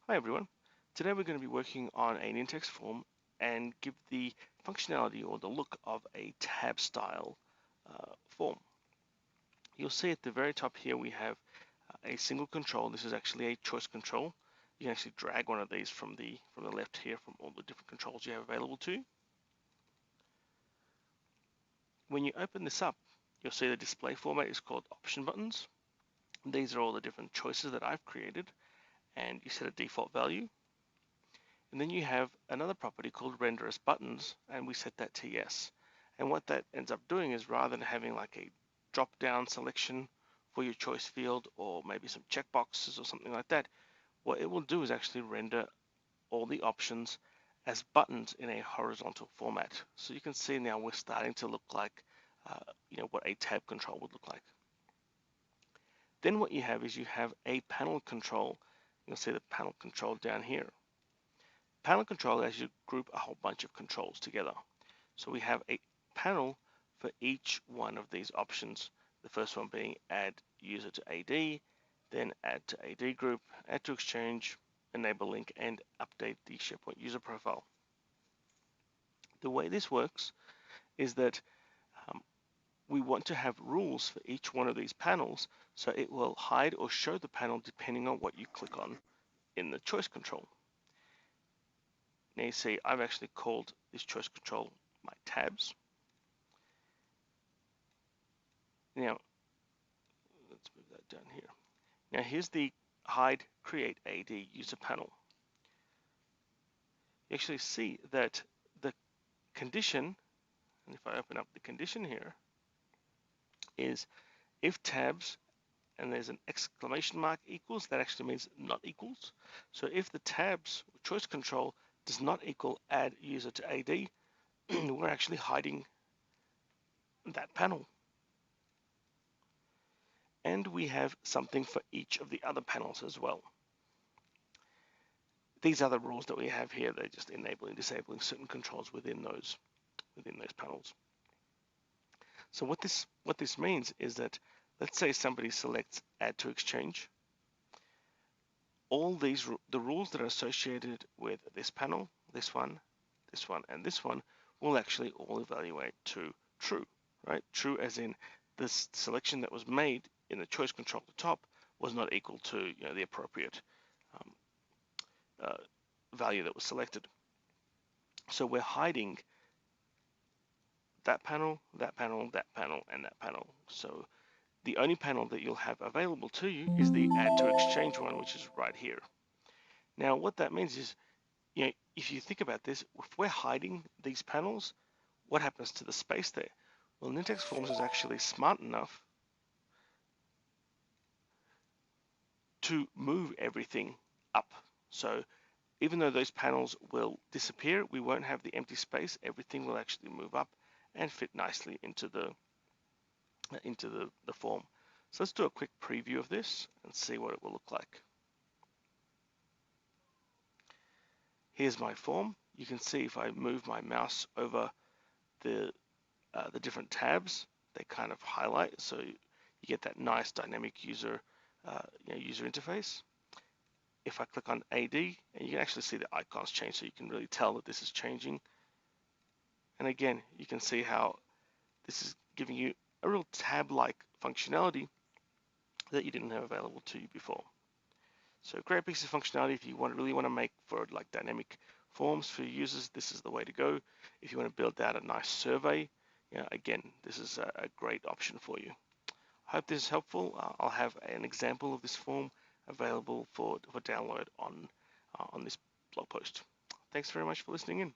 Hi everyone. Today we're going to be working on an Nintex form and give the functionality or the look of a tab style form. You'll see at the very top here we have a single control. This is actually a choice control. You can actually drag one of these from the left here from all the different controls you have available to you. When you open this up, you'll see the display format is called option buttons. These are all the different choices that I've created, and you set a default value. And then you have another property called render as buttons, and we set that to yes. And what that ends up doing is rather than having like a drop down selection for your choice field or maybe some checkboxes or something like that, what it will do is actually render all the options as buttons in a horizontal format. So you can see now we're starting to look like what a tab control would look like. Then what you have is you have a panel control. You'll see the panel control down here. Panel control as you group a whole bunch of controls together. So we have a panel for each one of these options. The first one being add user to AD, then add to AD group, add to exchange, enable link, and update the SharePoint user profile. The way this works is that we want to have rules for each one of these panels, so it will hide or show the panel depending on what you click on in the choice control. Now you see I've actually called this choice control my tabs. Now let's move that down here. Now here's the hide create AD user panel. You actually see that the condition, and if I open up the condition here, is if tabs and there's an exclamation mark equals, that actually means not equals. So if the tabs choice control does not equal add user to AD, we're actually hiding that panel. And we have something for each of the other panels as well. These are the rules that we have here. They're just enabling, disabling certain controls within those panels. So what this means is that, let's say somebody selects add to exchange. All the rules that are associated with this panel, this one, and this one, will actually all evaluate to true, right? True as in this selection that was made in the choice control at the top was not equal to the appropriate value that was selected. So we're hiding that panel, that panel, that panel, and that panel. So the only panel that you'll have available to you is the add to exchange one, which is right here. Now, what that means is, if you think about this, if we're hiding these panels, what happens to the space there? Well, Nintex Forms is actually smart enough to move everything up. So even though those panels will disappear, we won't have the empty space. Everything will actually move up and fit nicely into the form. So let's do a quick preview of this and see what it will look like. Here's my form. You can see if I move my mouse over the different tabs, they kind of highlight, so you get that nice dynamic user user interface. If I click on AD, and you can actually see the icons change, so you can really tell that this is changing. And again, you can see how this is giving you a real tab-like functionality that you didn't have available to you before. So great piece of functionality if you really want to make for like dynamic forms for your users. This is the way to go. If you want to build out a nice survey, again, this is a great option for you. I hope this is helpful. I'll have an example of this form available for download on this blog post. Thanks very much for listening in.